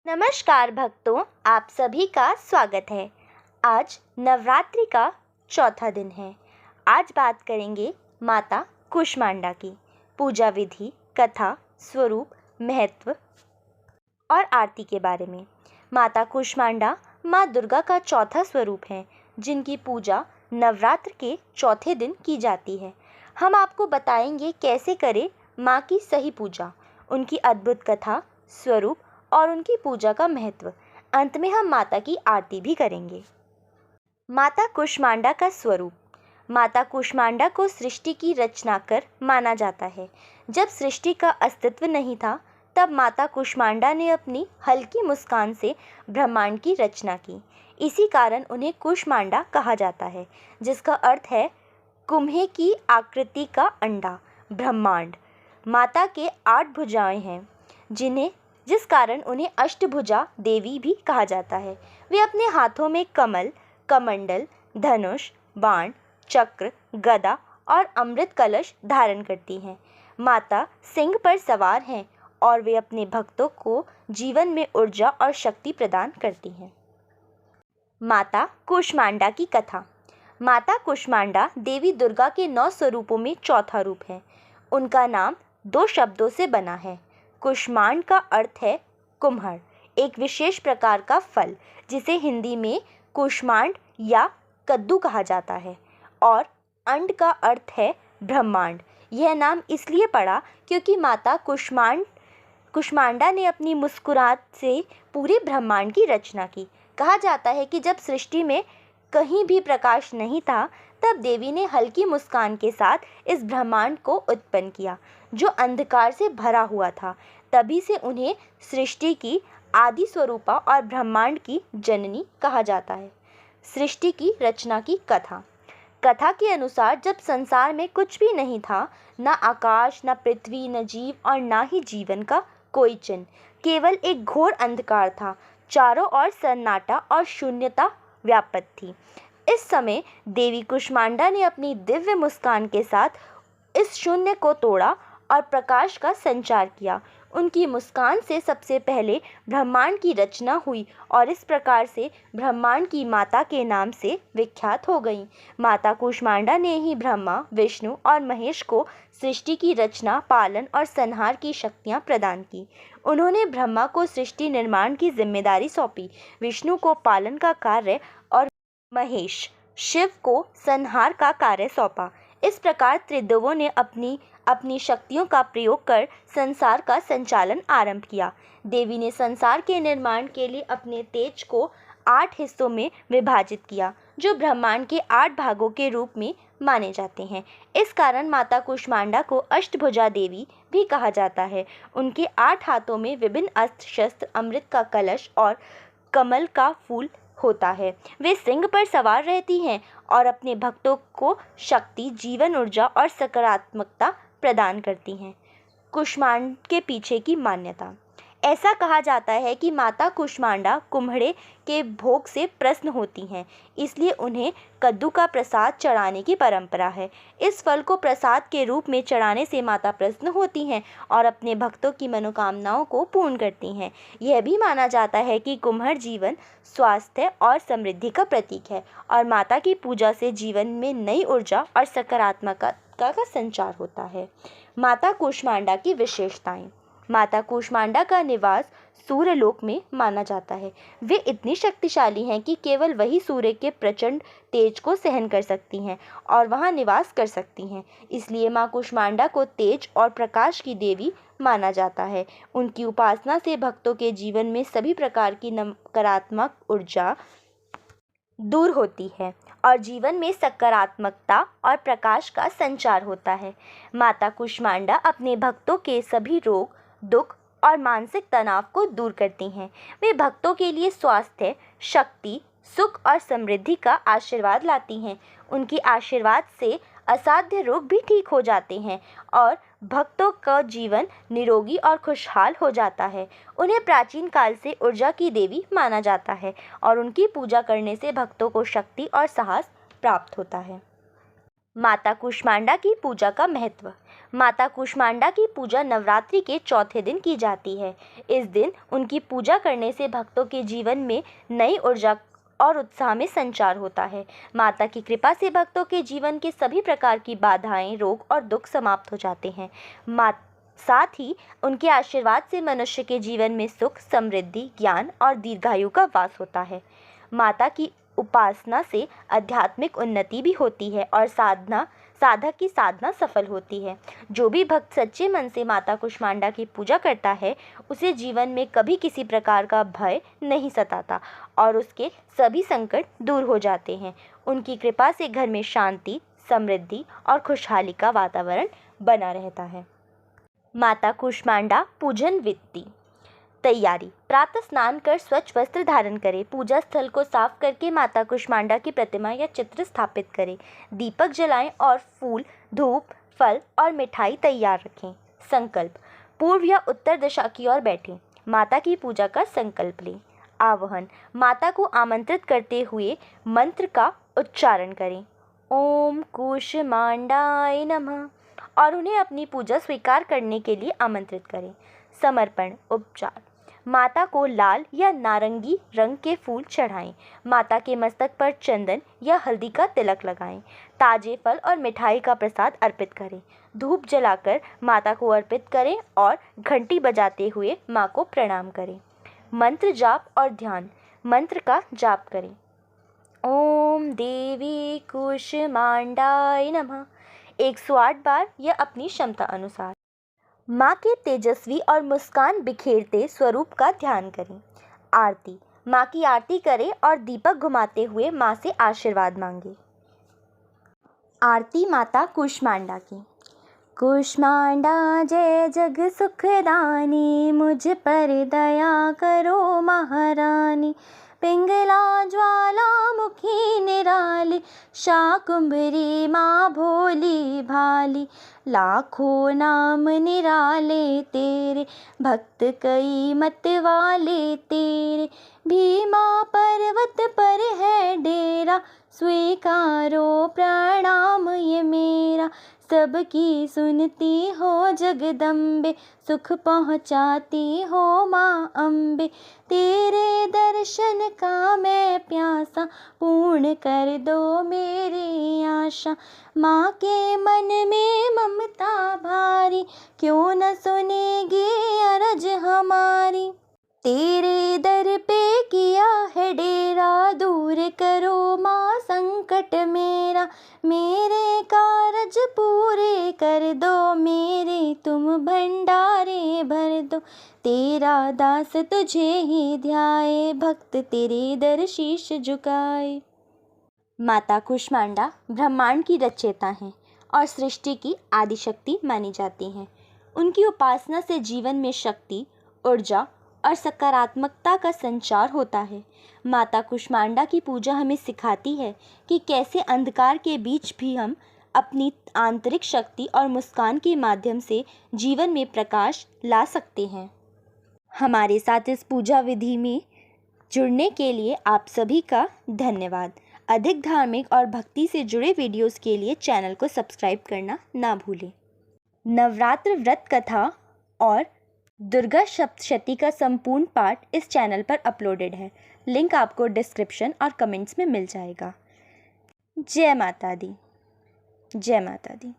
नमस्कार भक्तों, आप सभी का स्वागत है। आज नवरात्रि का चौथा दिन है। आज बात करेंगे माता कूष्मांडा की पूजा विधि, कथा, स्वरूप, महत्व और आरती के बारे में। माता कूष्मांडा माँ दुर्गा का चौथा स्वरूप है, जिनकी पूजा नवरात्र के चौथे दिन की जाती है। हम आपको बताएंगे कैसे करें माँ की सही पूजा, उनकी अद्भुत कथा, स्वरूप और उनकी पूजा का महत्व। अंत में हम माता की आरती भी करेंगे। माता कूष्मांडा का स्वरूप। माता कूष्मांडा को सृष्टि की रचनाकर माना जाता है। जब सृष्टि का अस्तित्व नहीं था, तब माता कूष्मांडा ने अपनी हल्की मुस्कान से ब्रह्मांड की रचना की। इसी कारण उन्हें कूष्मांडा कहा जाता है, जिसका अर्थ है कुम्हे की आकृति का अंडा, ब्रह्मांड। माता के 8 भुजाएं हैं, जिस कारण उन्हें अष्टभुजा देवी भी कहा जाता है। वे अपने हाथों में कमल, कमंडल, धनुष, बाण, चक्र, गदा और अमृत कलश धारण करती हैं। माता सिंह पर सवार हैं और वे अपने भक्तों को जीवन में ऊर्जा और शक्ति प्रदान करती हैं। माता कूष्मांडा की कथा। माता कूष्मांडा देवी दुर्गा के 9 स्वरूपों में चौथा रूप है। उनका नाम 2 शब्दों से बना है। कूष्मांड का अर्थ है कुम्हड़, एक विशेष प्रकार का फल, जिसे हिंदी में कूष्मांड या कद्दू कहा जाता है, और अंड का अर्थ है ब्रह्मांड। यह नाम इसलिए पड़ा क्योंकि माता कूष्मांडा ने अपनी मुस्कुराहट से पूरे ब्रह्मांड की रचना की। कहा जाता है कि जब सृष्टि में कहीं भी प्रकाश नहीं था, तब देवी ने हल्की मुस्कान के साथ इस ब्रह्मांड को उत्पन्न किया, जो अंधकार से भरा हुआ था। तभी से उन्हें सृष्टि की आदि स्वरूपा और ब्रह्मांड की जननी कहा जाता है। सृष्टि की रचना की कथा। कथा के अनुसार जब संसार में कुछ भी नहीं था, न आकाश, न पृथ्वी, न जीव और न ही जीवन का कोई चिन्ह, केवल एक घोर अंधकार था। चारों ओर सन्नाटा और शून्यता व्याप्त थी। इस समय देवी कूष्मांडा ने अपनी दिव्य मुस्कान के साथ इस शून्य को तोड़ा और प्रकाश का संचार किया। उनकी मुस्कान से सबसे पहले ब्रह्मांड की रचना हुई और इस प्रकार से ब्रह्मांड की माता के नाम से विख्यात हो गई। माता कूष्मांडा ने ही ब्रह्मा, विष्णु और महेश को सृष्टि की रचना, पालन और संहार की शक्तियाँ प्रदान की। उन्होंने ब्रह्मा को सृष्टि निर्माण की जिम्मेदारी सौंपी, विष्णु को पालन का कार्य और महेश, शिव को संहार का कार्य सौंपा। इस प्रकार त्रिदेवों ने अपनी शक्तियों का प्रयोग कर संसार का संचालन आरंभ किया। देवी ने संसार के निर्माण के लिए अपने तेज को 8 हिस्सों में विभाजित किया, जो ब्रह्मांड के 8 भागों के रूप में माने जाते हैं। इस कारण माता कूष्मांडा को अष्टभुजा देवी भी कहा जाता है। उनके 8 हाथों में विभिन्न अस्त्र शस्त्र, अमृत का कलश और कमल का फूल होता है। वे सिंह पर सवार रहती हैं और अपने भक्तों को शक्ति, जीवन, ऊर्जा और सकारात्मकता प्रदान करती हैं। कूष्मांड के पीछे की मान्यता। ऐसा कहा जाता है कि माता कूष्मांडा कुम्हड़े के भोग से प्रसन्न होती हैं, इसलिए उन्हें कद्दू का प्रसाद चढ़ाने की परंपरा है। इस फल को प्रसाद के रूप में चढ़ाने से माता प्रसन्न होती हैं और अपने भक्तों की मनोकामनाओं को पूर्ण करती हैं। यह भी माना जाता है कि कुम्हड़ जीवन, स्वास्थ्य और समृद्धि का प्रतीक है और माता की पूजा से जीवन में नई ऊर्जा और सकारात्मकता का संचार होता है। माता कूष्मांडा की विशेषताएं। माता कूष्मांडा का निवास सूर्यलोक में माना जाता है। वे इतनी शक्तिशाली हैं कि केवल वही सूर्य के प्रचंड तेज को सहन कर सकती हैं और वहां निवास कर सकती हैं। इसलिए मां कूष्मांडा को तेज और प्रकाश की देवी माना जाता है। उनकी उपासना से भक्तों के जीवन में सभी प्रकार की नकारात्मक ऊर्जा दूर होती है और जीवन में सकारात्मकता और प्रकाश का संचार होता है। माता कूष्मांडा अपने भक्तों के सभी रोग, दुख और मानसिक तनाव को दूर करती हैं। वे भक्तों के लिए स्वास्थ्य, शक्ति, सुख और समृद्धि का आशीर्वाद लाती हैं। उनके आशीर्वाद से असाध्य रोग भी ठीक हो जाते हैं और भक्तों का जीवन निरोगी और खुशहाल हो जाता है। उन्हें प्राचीन काल से ऊर्जा की देवी माना जाता है और उनकी पूजा करने से भक्तों को शक्ति और साहस प्राप्त होता है। माता कूष्मांडा की पूजा का महत्व। माता कूष्मांडा की पूजा नवरात्रि के चौथे दिन की जाती है। इस दिन उनकी पूजा करने से भक्तों के जीवन में नई ऊर्जा और उत्साह में संचार होता है। माता की कृपा से भक्तों के जीवन के सभी प्रकार की बाधाएं, रोग और दुख समाप्त हो जाते हैं। साथ ही उनके आशीर्वाद से मनुष्य के जीवन में सुख, समृद्धि, ज्ञान और दीर्घायु का वास होता है। माता की उपासना से आध्यात्मिक उन्नति भी होती है और साधक की साधना सफल होती है। जो भी भक्त सच्चे मन से माता कूष्मांडा की पूजा करता है, उसे जीवन में कभी किसी प्रकार का भय नहीं सताता और उसके सभी संकट दूर हो जाते हैं। उनकी कृपा से घर में शांति, समृद्धि और खुशहाली का वातावरण बना रहता है। माता कूष्मांडा पूजन विधि। तैयारी। प्रातः स्नान कर स्वच्छ वस्त्र धारण करें। पूजा स्थल को साफ करके माता कूष्मांडा की प्रतिमा या चित्र स्थापित करें। दीपक जलाएं और फूल, धूप, फल और मिठाई तैयार रखें। संकल्प। पूर्व या उत्तर दिशा की ओर बैठें। माता की पूजा का संकल्प लें। आवाहन। माता को आमंत्रित करते हुए मंत्र का उच्चारण करें। ओम कूष्मांडाय नमः और उन्हें अपनी पूजा स्वीकार करने के लिए आमंत्रित करें। समर्पण उपचार। माता को लाल या नारंगी रंग के फूल चढ़ाएं। माता के मस्तक पर चंदन या हल्दी का तिलक लगाएं। ताजे फल और मिठाई का प्रसाद अर्पित करें। धूप जलाकर माता को अर्पित करें और घंटी बजाते हुए माँ को प्रणाम करें। मंत्र जाप और ध्यान। मंत्र का जाप करें। ओम देवी कूष्मांडाय नमः 108 बार या अपनी क्षमता अनुसार। माँ के तेजस्वी और मुस्कान बिखेरते स्वरूप का ध्यान करें। आरती। माँ की आरती करें और दीपक घुमाते हुए माँ से आशीर्वाद मांगे। आरती माता कूष्मांडा की। कूष्मांडा जय जग सुखदानी, मुझ पर दया करो महारानी। पिंगला ज्वालामुखी निराली, शाकुंभरी माँ भोली भाली। लाखों नाम निराले तेरे, भक्त कई मत वाले तेरे। भीमा पर्वत पर है डेरा, स्वीकारो प्रणाम ये मेरा। सबकी सुनती हो जगदम्बे, सुख पहुँचाती हो माँ अम्बे। तेरे दर्शन का मैं प्यासा, पूर्ण कर दो मेरी आशा। माँ के मन में ममता भारी, क्यों न सुनेगी अरज हमारी। तेरे दर पे किया है डेरा, दूर करो माँ संकट मेरा। मेरे कारज पूरे कर दो, मेरे तुम भंडारे भर दो। तेरा दास तुझे ही ध्याए, भक्त तेरे दर शीश झुकाए। माता कूष्मांडा ब्रह्मांड की रचयिता हैं और सृष्टि की आदिशक्ति मानी जाती हैं। उनकी उपासना से जीवन में शक्ति, ऊर्जा और सकारात्मकता का संचार होता है। माता कूष्मांडा की पूजा हमें सिखाती है कि कैसे अंधकार के बीच भी हम अपनी आंतरिक शक्ति और मुस्कान के माध्यम से जीवन में प्रकाश ला सकते हैं। हमारे साथ इस पूजा विधि में जुड़ने के लिए आप सभी का धन्यवाद। अधिक धार्मिक और भक्ति से जुड़े वीडियोस के लिए चैनल को सब्सक्राइब करना ना भूलें। नवरात्र व्रत कथा और दुर्गा सप्तशती का संपूर्ण पाठ इस चैनल पर अपलोडेड है। लिंक आपको डिस्क्रिप्शन और कमेंट्स में मिल जाएगा। जय माता दी। जय माता दी।